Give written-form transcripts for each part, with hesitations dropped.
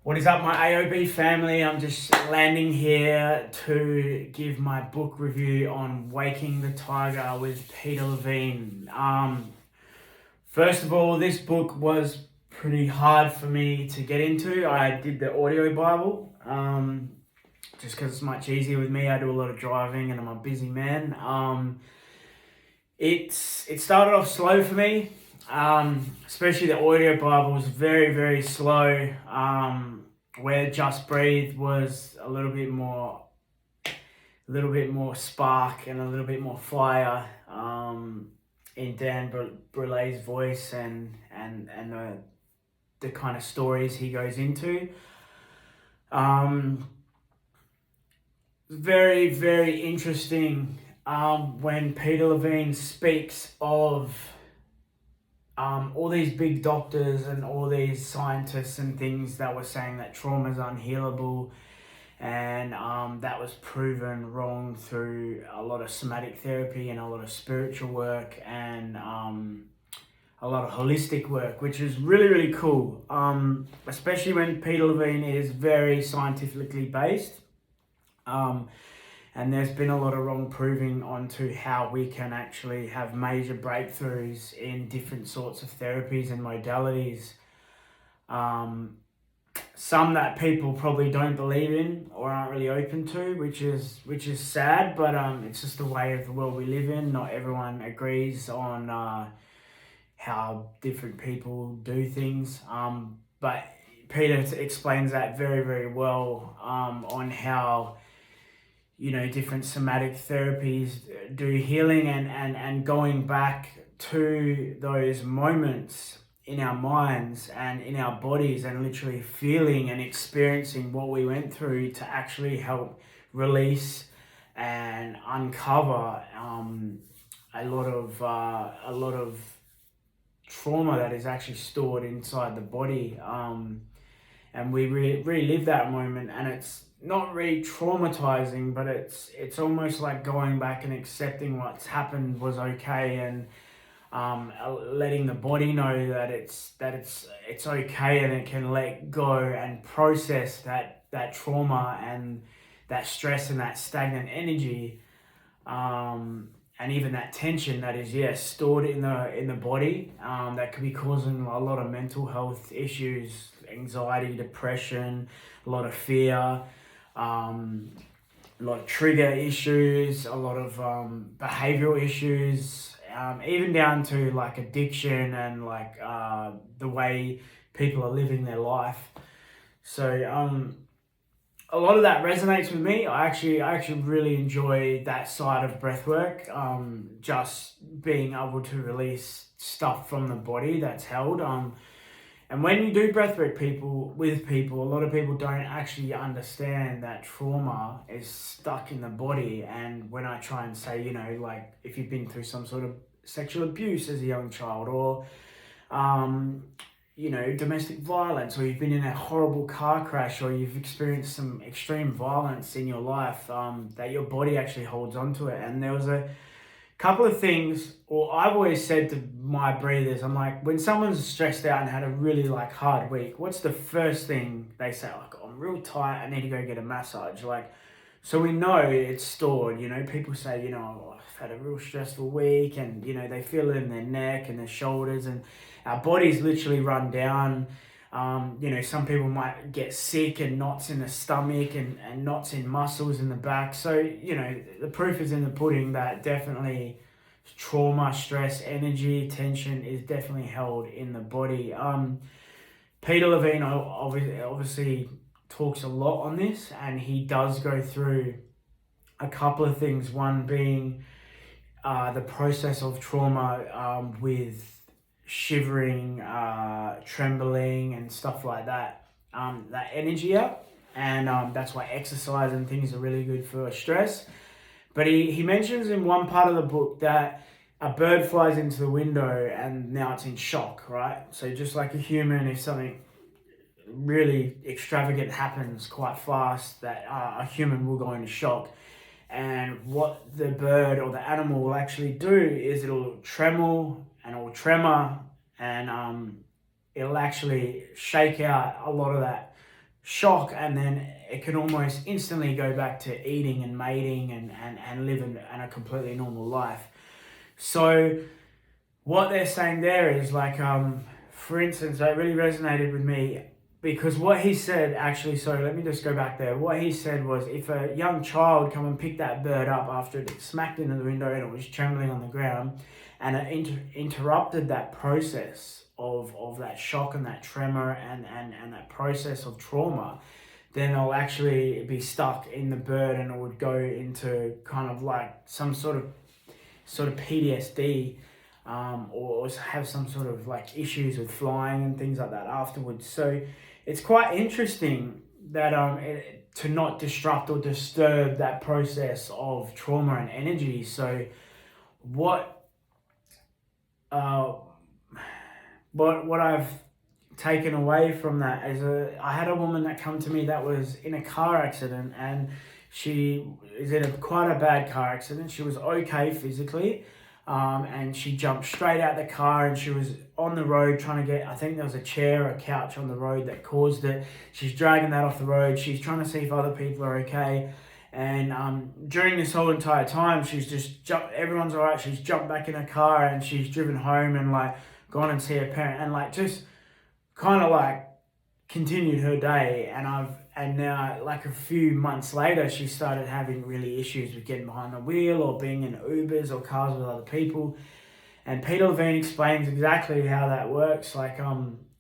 What is up, my AOB family? I'm just landing here to give my book review on Waking the Tiger with Peter Levine. First of all, this book was pretty hard for me to get into. I did the audio Bible, just because it's much easier with me. I do a lot of driving and I'm a busy man. It started off slow for me, especially the audio Bible was very, very slow. Where Just Breathe was a little bit more spark and a little bit more fire in Dan Brulet's voice and the kind of stories he goes into. Very, very interesting when Peter Levine speaks of all these big doctors and all these scientists and things that were saying that trauma is unhealable, and that was proven wrong through a lot of somatic therapy and a lot of spiritual work and a lot of holistic work, which is really, really cool, especially when Peter Levine is very scientifically based. And there's been a lot of wrong proving onto how we can actually have major breakthroughs in different sorts of therapies and modalities. Some that people probably don't believe in or aren't really open to, which is sad, but it's just the way of the world we live in. Not everyone agrees on how different people do things, but Peter explains that very, very well on how different somatic therapies do healing and going back to those moments in our minds and in our bodies and literally feeling and experiencing what we went through to actually help release and uncover a lot of trauma that is actually stored inside the body, and we relive that moment, and it's not really traumatizing, but it's almost like going back and accepting what's happened was okay, and letting the body know that it's okay and it can let go and process that trauma and that stress and that stagnant energy, and even that tension that is stored in the body, that could be causing a lot of mental health issues, anxiety, depression, a lot of fear. A lot of trigger issues, a lot of behavioral issues, even down to like addiction and like the way people are living their life. So a lot of that resonates with me. I actually really enjoy that side of breathwork, just being able to release stuff from the body that's held. And when you do breathwork with people, a lot of people don't actually understand that trauma is stuck in the body. And when I try and say, like if you've been through some sort of sexual abuse as a young child, or domestic violence, or you've been in a horrible car crash, or you've experienced some extreme violence in your life, that your body actually holds onto it. And there was a couple of things, or I've always said to my breathers, I'm like, when someone's stressed out and had a really like hard week, what's the first thing they say? Like, oh, I'm real tight, I need to go get a massage. Like, so we know it's stored. People say, oh, I've had a real stressful week, and they feel it in their neck and their shoulders, and our bodies literally run down. Some people might get sick and knots in the stomach and knots in muscles in the back. So, the proof is in the pudding that definitely trauma, stress, energy, tension is definitely held in the body. Peter Levine obviously talks a lot on this, and he does go through a couple of things. One being the process of trauma with shivering, trembling and stuff like that, that energy out, and that's why exercise and things are really good for stress. But he mentions in one part of the book that a bird flies into the window and now it's in shock, right? So just like a human, if something really extravagant happens quite fast, that a human will go into shock. And what the bird or the animal will actually do is it'll tremble and it'll tremor, and it'll actually shake out a lot of that shock, and then it can almost instantly go back to eating and mating and living a completely normal life. So what they're saying there is like, for instance, that really resonated with me because what he said actually, sorry, let me just go back there. What he said was if a young child come and pick that bird up after it smacked into the window and it was trembling on the ground, and it interrupted that process of that shock and that tremor and that process of trauma, then they'll actually be stuck in the bird and it would go into kind of like some sort of PTSD, or have some sort of like issues with flying and things like that afterwards. So it's quite interesting that to not disrupt or disturb that process of trauma and energy. So what I've taken away from that is I had a woman that come to me that was in a car accident, and she is in quite a bad car accident. She was okay physically, and she jumped straight out the car, and she was on the road trying to get, I think there was a chair or a couch on the road that caused it. She's dragging that off the road. She's trying to see if other people are okay. And during this whole entire time, she's just jumped, everyone's all right. She's jumped back in her car and she's driven home and like gone and see her parent and like just kind of like continued her day. And now like a few months later, she started having really issues with getting behind the wheel or being in Ubers or cars with other people. And Peter Levine explains exactly how that works. Like,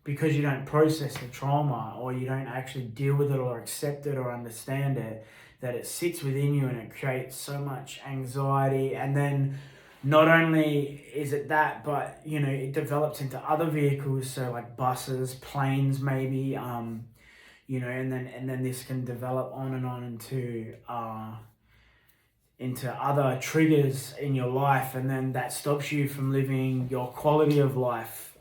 because you don't process the trauma or you don't actually deal with it or accept it or understand it, that it sits within you and it creates so much anxiety. And then not only is it that, but you know, it develops into other vehicles, so like buses, planes, maybe, you know, and then this can develop on and on into other triggers in your life, and then that stops you from living your quality of life,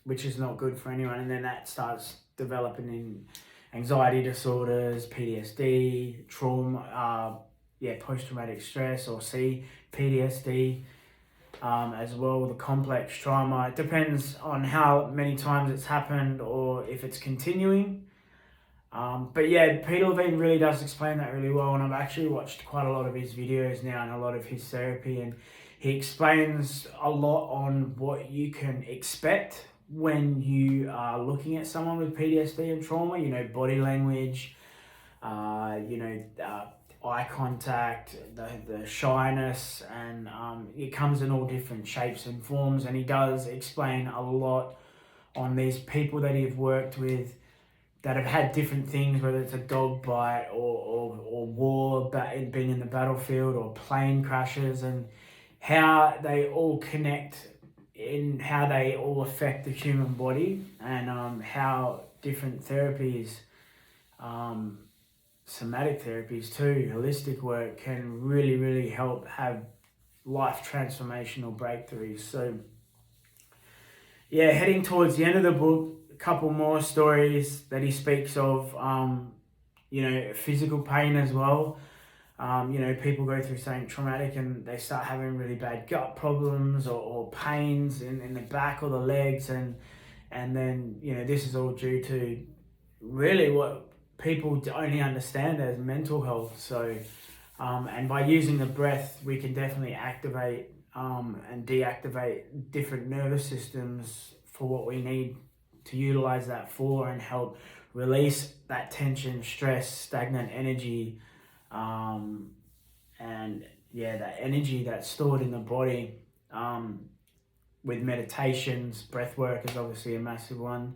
which is not good for anyone. And then that starts developing in anxiety disorders, PTSD, trauma, post-traumatic stress, or PTSD, as well, the complex trauma. It depends on how many times it's happened or if it's continuing. But yeah, Peter Levine really does explain that really well, and I've actually watched quite a lot of his videos now and a lot of his therapy, and he explains a lot on what you can expect when you are looking at someone with PTSD and trauma. You know, body language, eye contact, the shyness, and it comes in all different shapes and forms. And he does explain a lot on these people that he's worked with that have had different things, whether it's a dog bite or war, being in the battlefield, or plane crashes, and how they all connect in how they all affect the human body, and how different therapies, somatic therapies too, holistic work, can really, really help have life transformational breakthroughs. So yeah, heading towards the end of the book, a couple more stories that he speaks of, physical pain as well. People go through something traumatic and they start having really bad gut problems or pains in the back or the legs, and then, this is all due to really what people only understand as mental health. So, and by using the breath, we can definitely activate and deactivate different nervous systems for what we need to utilize that for, and help release that tension, stress, stagnant energy, that energy that's stored in the body, with meditations. Breath work is obviously a massive one.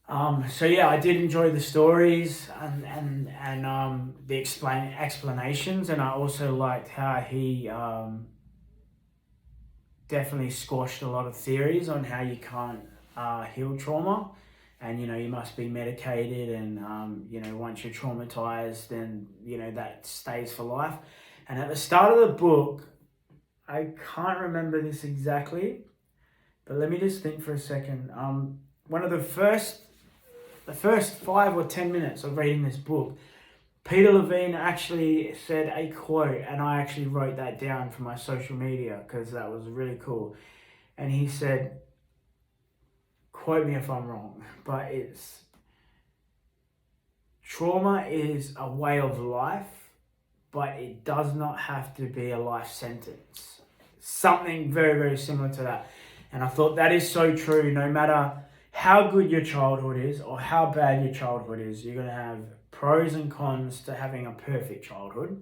I did enjoy the stories and the explanations, and I also liked how he definitely squashed a lot of theories on how you can't heal trauma, and you must be medicated, and once you're traumatized, then that stays for life. And at the start of the book, I can't remember this exactly, but let me just think for a second. One of the first 5 or 10 minutes of reading this book, Peter Levine actually said a quote, and I actually wrote that down for my social media because that was really cool. And he said, quote me if I'm wrong, but trauma is a way of life, but it does not have to be a life sentence. Something very, very similar to that. And I thought that is so true. No matter how good your childhood is or how bad your childhood is, you're going to have pros and cons to having a perfect childhood.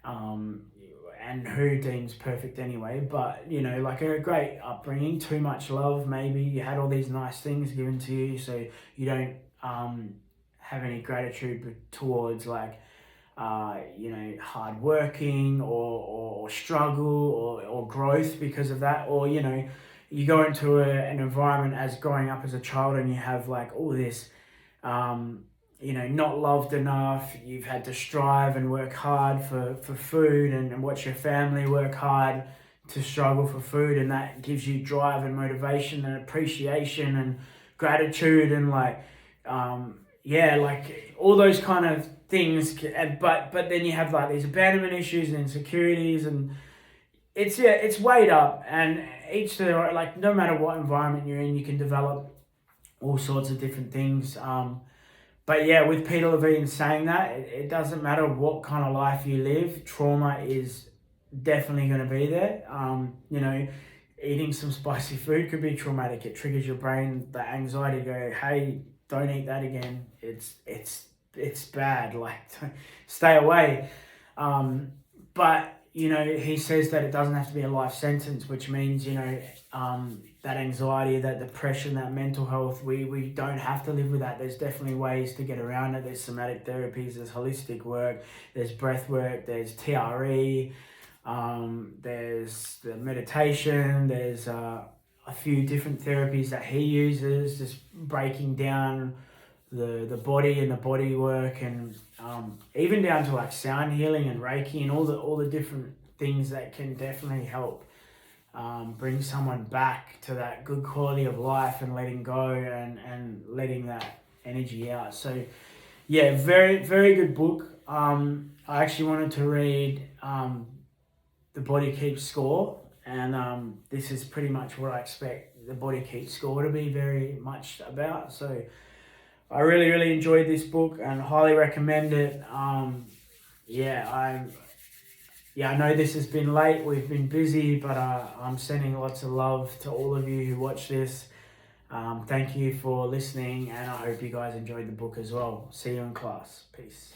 And who deems perfect anyway, but like a great upbringing, too much love, maybe you had all these nice things given to you, so you don't have any gratitude towards like hard working or struggle or growth because of that, or you go into an environment as growing up as a child and you have like all this not loved enough. You've had to strive and work hard for food and watch your family work hard to struggle for food, and that gives you drive and motivation and appreciation and gratitude and like all those kind of things. But then you have like these abandonment issues and insecurities, and it's weighed up, and each to their own. Like no matter what environment you're in, you can develop all sorts of different things. But yeah, with Peter Levine saying that, it doesn't matter what kind of life you live, trauma is definitely going to be there. Eating some spicy food could be traumatic. It triggers your brain, the anxiety to go, hey, don't eat that again. It's bad. Like, stay away. But he says that it doesn't have to be a life sentence, which means that anxiety, that depression, that mental health, we don't have to live with that. There's definitely ways to get around it. There's somatic therapies, there's holistic work, there's breath work, there's TRE, there's the meditation, there's a few different therapies that he uses, just breaking down the body and the body work, and even down to like sound healing and Reiki and all the different things that can definitely help bring someone back to that good quality of life and letting go and letting that energy out. So yeah, very, very good book. I actually wanted to read The Body Keeps Score, and this is pretty much what I expect The Body Keeps Score to be very much about. So I really, really enjoyed this book and highly recommend it. I know this has been late, we've been busy, but I'm sending lots of love to all of you who watch this. Thank you for listening, and I hope you guys enjoyed the book as well. See you in class. Peace.